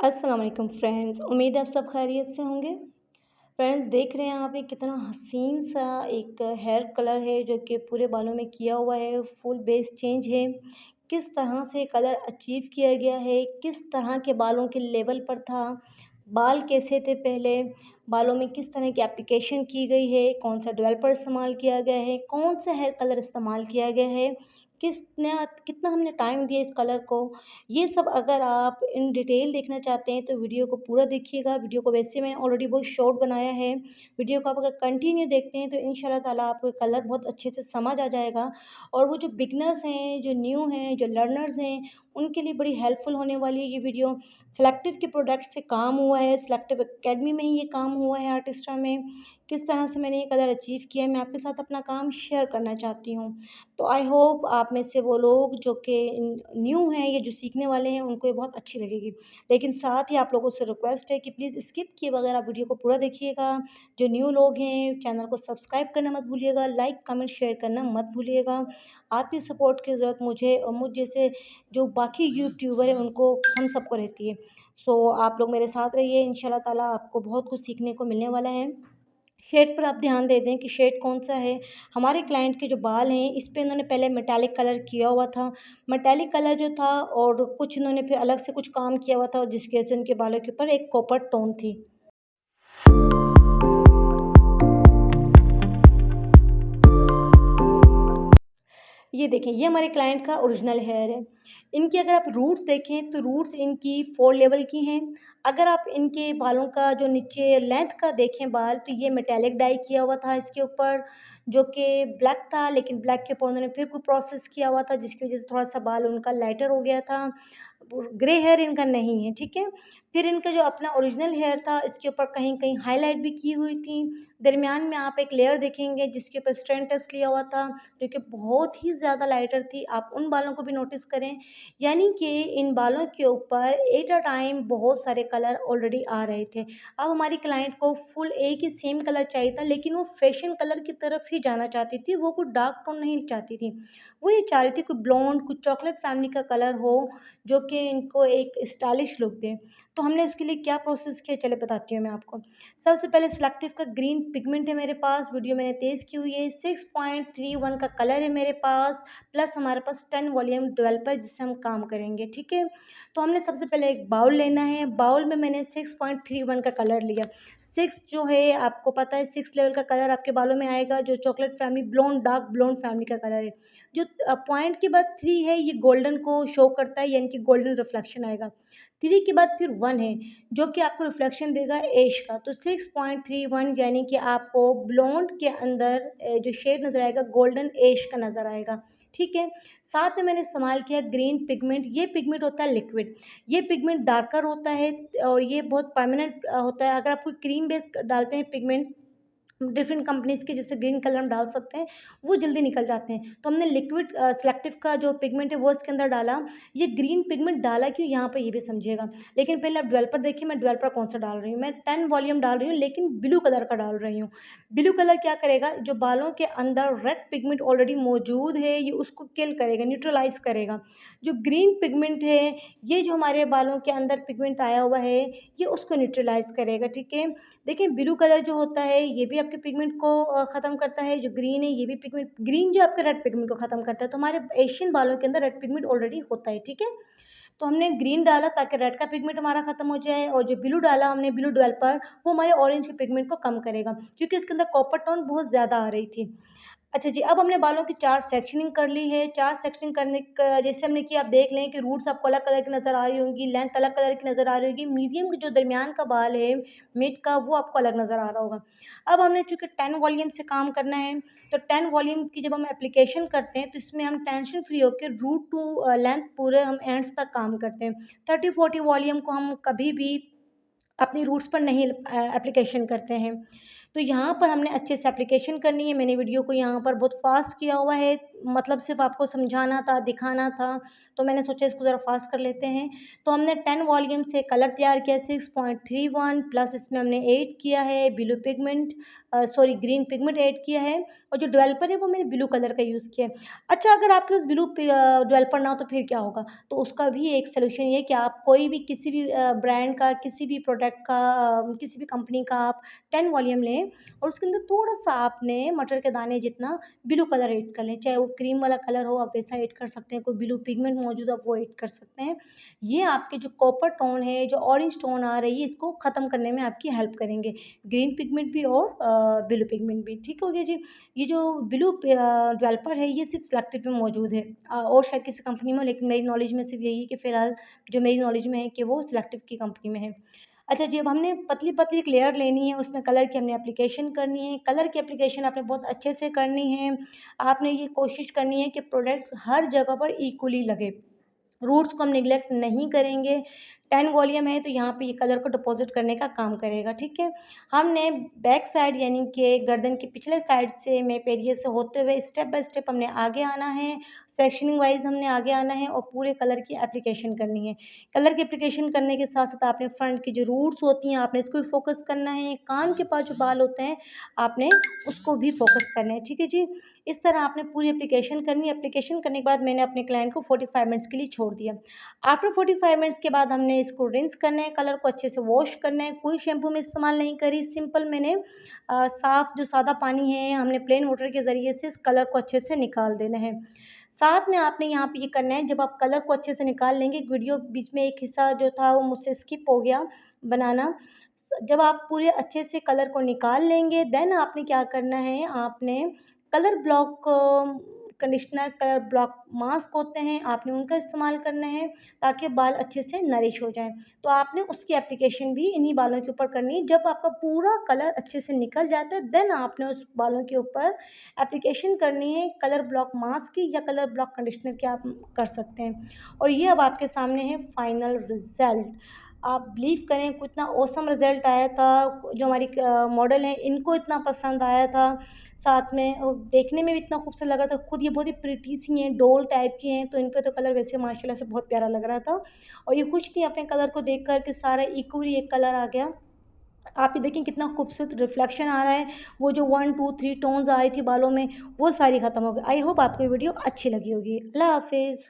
अस्सलाम वालेकुम फ्रेंड्स, उम्मीद है आप सब खैरियत से होंगे। फ्रेंड्स देख रहे हैं आप ये कितना हसीन सा एक हेयर कलर है जो कि पूरे बालों में किया हुआ है, फुल बेस चेंज है। किस तरह से कलर अचीव किया गया है, किस तरह के बालों के लेवल पर था, बाल कैसे थे पहले, बालों में किस तरह की एप्लीकेशन की गई है, कौन सा डेवलपर इस्तेमाल किया गया है, कौन सा हेयर कलर इस्तेमाल किया गया है, कितना कितना हमने टाइम दिया इस कलर को। ये सब अगर आप इन डिटेल देखना चाहते हैं तो वीडियो को पूरा देखिएगा। वीडियो को वैसे मैंने ऑलरेडी बहुत शॉर्ट बनाया है। वीडियो को आप अगर कंटिन्यू देखते हैं तो इंशाल्लाह ताला आपको कलर बहुत अच्छे से समझ आ जाएगा। और वो जो बिगनर्स हैं, जो न्यू हैं, जो लर्नर्स हैं, उनके लिए बड़ी हेल्पफुल होने वाली है ये वीडियो। सेलेक्टिव के प्रोडक्ट से काम हुआ है, सेलेक्टिव एकेडमी में ही ये काम हुआ है आर्टिस्टा में। किस तरह से मैंने ये कलर अचीव किया है, मैं आपके साथ अपना काम शेयर करना चाहती हूँ। तो आई होप आप में से वो लोग जो कि न्यू हैं, ये जो सीखने वाले हैं, उनको ये बहुत अच्छी लगेगी। लेकिन साथ ही आप लोगों से रिक्वेस्ट है कि प्लीज़ स्किप किए बगैर आप वीडियो को पूरा देखिएगा। जो न्यू लोग हैं, चैनल को सब्सक्राइब करना मत भूलिएगा, लाइक, कमेंट, शेयर करना मत भूलिएगा। आपकी सपोर्ट की ज़रूरत मुझे और मुझ जैसे जो बाकी यूट्यूबर हैं, उनको हम सबको रहती है। सो आप लोग मेरे साथ रहिए, इंशाल्लाह ताला आपको बहुत कुछ सीखने को मिलने वाला है। शेड पर आप ध्यान दे दें कि शेड कौन-सा है। हमारे क्लाइंट के जो बाल हैं, इस पे इन्होंने पहले मेटालिक कलर किया हुआ था। मेटालिक कलर जो था और कुछ इन्होंने फिर अलग से कुछ काम किया हुआ था जिसकी वजह से उनके बालों के ऊपर एक कॉपर टोन थी। ये देखिए, ये हमारे क्लाइंट का ओरिजिनल हेयर है। इनकी अगर आप रूट्स देखें तो रूट्स इनकी 4 लेवल की हैं। अगर आप इनके बालों का जो नीचे लेंथ का देखें बाल, तो ये मेटालिक डाई किया हुआ था इसके ऊपर, जो कि ब्लैक था, लेकिन ब्लैक के ऊपर उन्होंने फिर कोई प्रोसेस किया हुआ था जिसकी वज़ह से थोड़ा-सा बाल उनका लाइटर हो गया था। ग्रे हेयर इनका नहीं है, ठीक है? फिर इनका जो अपना ओरिजिनल हेयर था, इसके ऊपर कहीं-कहीं हाइलाइट भी की हुई थी। दरमियान में आप एक लेयर देखेंगे जिसके ऊपर स्ट्रैंड टेस्ट लिया हुआ था, जो कि बहुत ही ज़्यादा लाइटर थी। आप उन बालों को भी नोटिस करें, यानी कि इन बालों के ऊपर एट अ टाइम बहुत सारे कलर ऑलरेडी आ रहे थे। अब हमारी क्लाइंट को फुल एक ही सेम कलर चाहिए था, लेकिन वो फैशन कलर की तरफ ही जाना चाहती थी, वो कोई डार्क टोन नहीं चाहती थी। वो ये चाह रही थी कोई ब्लॉन्ड, कुछ चॉकलेट फैमिली का कलर हो, जो कि इनको एक स्टाइलिश लुक दे। तो हमने इसके लिए क्या प्रोसेस किया, चलिए बताती हूँ मैं आपको। सबसे पहले सेलेक्टिव का ग्रीन पिगमेंट है मेरे पास, वीडियो मैंने तेज़ की हुई है। 6.31 का कलर है मेरे पास, प्लस हमारे पास 10 वॉल्यूम डेवलपर जिससे हम काम करेंगे, ठीक है? तो हमने सबसे पहले एक बाउल लेना है, बाउल में मैंने 6.31 का कलर लिया। 6 जो है आपको पता है 6 लेवल का कलर आपके बालों में आएगा, जो chocolate family blonde dark blonde family का कलर है। जो पॉइंट के बाद 3 है, ये गोल्डन को शो करता है, यानी कि गोल्डन रिफ्लेक्शन आएगा। 3 के बाद फिर 1 है, जो कि आपको रिफ्लेक्शन देगा ऐश का। तो 6.31 यानी कि आपको ब्लॉन्ड के अंदर जो शेड नज़र आएगा गोल्डन ऐश का नज़र आएगा, ठीक है? साथ में मैंने इस्तेमाल किया ग्रीन पिगमेंट। ये पिगमेंट होता है लिक्विड, ये पिगमेंट डार्कर होता है और ये बहुत परमानेंट होता है। अगर आप कोई क्रीम बेस डालते हैं पिगमेंट डिफरेंट कंपनीज़ के, जैसे ग्रीन कलर हम डाल सकते हैं, वो जल्दी निकल जाते हैं। तो हमने लिक्विड सेलेक्टिव का जो पिगमेंट है वो इसके अंदर डाला। ये ग्रीन पिगमेंट डाला क्यों, यहाँ पर ये भी समझिएगा। लेकिन पहले आप डेवलपर देखिए, मैं डेवलपर कौन-सा डाल रही हूँ। मैं 10 वॉल्यूम डाल रही हूँ, लेकिन ब्लू कलर का डाल रही हूँ। ब्लू कलर क्या करेगा, जो बालों के अंदर रेड पिगमेंट ऑलरेडी मौजूद है, ये उसको किल करेगा, न्यूट्रलाइज़ करेगा। जो ग्रीन पिगमेंट है, ये जो हमारे बालों के अंदर पिगमेंट आया हुआ है, ये उसको न्यूट्रलाइज़ करेगा, ठीक है? देखिए ब्लू कलर जो होता है ये भी आपके पिगमेंट को ख़त्म करता है, जो ग्रीन है ये भी पिगमेंट, ग्रीन जो आपके रेड पिगमेंट को ख़त्म करता है। तो हमारे एशियन बालों के अंदर रेड पिगमेंट ऑलरेडी होता है, ठीक है? तो हमने ग्रीन डाला ताकि रेड का पिगमेंट हमारा ख़त्म हो जाए, और जो ब्लू डाला हमने, ब्लू डेवलपर, वो हमारे ऑरेंज के पिगमेंट को कम करेगा, क्योंकि इसके अंदर कॉपर टोन बहुत ज़्यादा आ रही थी। अच्छा जी, अब हमने बालों की 4 सेक्शनिंग कर ली है। 4 सेक्शनिंग करने का जैसे हमने किया, आप देख लें कि रूट्स आपको अलग कलर की नज़र आ रही होंगी, लेंथ अलग कलर की नज़र आ रही होगी, मीडियम जो दरमियान का बाल है, मिड का, वो आपको अलग नज़र आ रहा होगा। अब हमने चूँकि 10 वॉल्यूम से काम करना है, तो 10 वॉल्यूम की जब हम एप्लीकेशन करते हैं, तो इसमें हम टेंशन फ्री होके रूट टू लेंथ पूरे हम एंड्स तक काम करते हैं। 30-40 वॉल्यूम को हम कभी भी अपनी रूट्स पर नहीं एप्लीकेशन करते हैं। तो यहाँ पर हमने अच्छे से एप्लीकेशन करनी है। मैंने वीडियो को यहाँ पर बहुत फ़ास्ट किया हुआ है, मतलब सिर्फ़ आपको समझाना था, दिखाना था, तो मैंने सोचा इसको ज़रा फ़ास्ट कर लेते हैं। तो हमने 10 वॉल्यूम से कलर तैयार किया 6.31 प्लस इसमें हमने ऐड किया है blue pigment, green pigment add किया है, और जो डेवलपर है वो मैंने ब्लू कलर का यूज़ किया है। अच्छा, अगर आपके पास डेवलपर ना हो तो फिर क्या होगा? तो उसका भी एक सॉल्यूशन ये है कि आप कोई भी किसी भी ब्रांड का, किसी भी प्रोडक्ट का, किसी भी कंपनी का आप 10 वॉल्यूम लें और उसके अंदर थोड़ा-सा आपने मटर के दाने जितना ब्लू कलर ऐड कर लें। चाहे वो क्रीम वाला कलर हो आप वैसा ऐड कर सकते हैं, कोई ब्लू पिगमेंट मौजूद हो आप वो ऐड कर सकते हैं। ये आपके जो कॉपर टोन है, जो ऑरेंज टोन आ रही है, इसको ख़त्म करने में आपकी हेल्प करेंगे। ग्रीन पिगमेंट भी और ब्लू पिगमेंट भी। ठीक हो गया जी। ये जो डेवलपर है ये सिर्फ़ सिलेक्टिव में मौजूद है, और शायद किसी कंपनी में हो, लेकिन मेरी नॉलेज में सिर्फ़ यही है कि फ़िलहाल जो मेरी नॉलेज में है कि वो सिलेक्टिव की कंपनी में है। अच्छा जी, अब हमने पतली-पतली एक लेयर लेनी है, उसमें कलर की हमने एप्लीकेशन करनी है। कलर की एप्लीकेशन आपने बहुत अच्छे से करनी है। आपने ये कोशिश करनी है कि प्रोडक्ट हर जगह पर इक्वली लगे। रूट्स को हम नेग्लेक्ट नहीं करेंगे। 10 वॉल्यूम है तो यहाँ पे ये कलर को डिपॉज़िट करने का काम करेगा, ठीक है। हमने बैक साइड यानी कि गर्दन के पिछले साइड से मेप एरिया से होते हुए स्टेप बाय स्टेप हमने आगे आना है, सेक्शनिंग वाइज़ हमने आगे आना है और पूरे कलर की एप्लीकेशन करनी है। कलर की एप्लीकेशन करने के साथ-साथ आपने फ्रंट की जो रूट्स होती हैं, आपने इसको भी फ़ोकस करना है। कान के पास जो बाल होते हैं, आपने उसको भी फ़ोकस करना है, ठीक है जी। इस तरह आपने पूरी एप्लीकेशन करनी है। एप्लीकेशन करने के बाद मैंने अपने क्लाइंट को 45 मिनट्स के लिए छोड़ दिया। आफ्टर 45 मिनट्स के बाद हमने इसको रिंस करना है, कलर को अच्छे से वॉश करना है। कोई शैम्पू मैं इस्तेमाल नहीं करी, सिंपल मैंने साफ़ जो सादा पानी है, हमने प्लेन वाटर के ज़रिए से इस कलर को अच्छे से निकाल देना है। साथ में आपने यहाँ पे ये करना है, जब आप कलर को अच्छे से निकाल लेंगे, एक वीडियो बीच में एक हिस्सा जो था वो मुझसे स्किप हो गया बनाना। जब आप पूरे अच्छे से कलर को निकाल लेंगे, देन आपने क्या करना है, आपने colour block conditioner, colour block mask होते हैं, आपने उनका इस्तेमाल करना है ताकि बाल अच्छे से नरिश हो जाएँ। तो आपने उसकी एप्लीकेशन भी इन्हीं बालों के ऊपर करनी है। जब आपका पूरा कलर अच्छे से निकल जाता है, देन आपने उस बालों के ऊपर एप्लीकेशन करनी है कलर ब्लॉक मास्क की या कलर ब्लॉक कंडीशनर की, आप कर सकते हैं। और ये अब आपके सामने है फाइनल रिज़ल्ट। आप बिलीव करें कितना ऑसम रिज़ल्ट आया था, जो हमारी मॉडल हैं इनको इतना पसंद आया था, साथ में देखने में भी इतना खूबसूरत लग रहा था। खुद ये बहुत ही प्रिटी सी हैं, डॉल टाइप की हैं, तो इन पे तो कलर वैसे माशाल्लाह से बहुत प्यारा लग रहा था। और ये खुश थी अपने कलर को देख कर कि सारा इक्वली एक कलर आ गया। आप ये देखें कितना खूबसूरत रिफ्लेक्शन आ रहा है, वो जो 1, 2, 3 टोन्स आ रही थी बालों में, वो सारी ख़त्म हो गई। आई होप आपको ये वीडियो अच्छी लगी होगी। अल्लाह हाफ़िज़।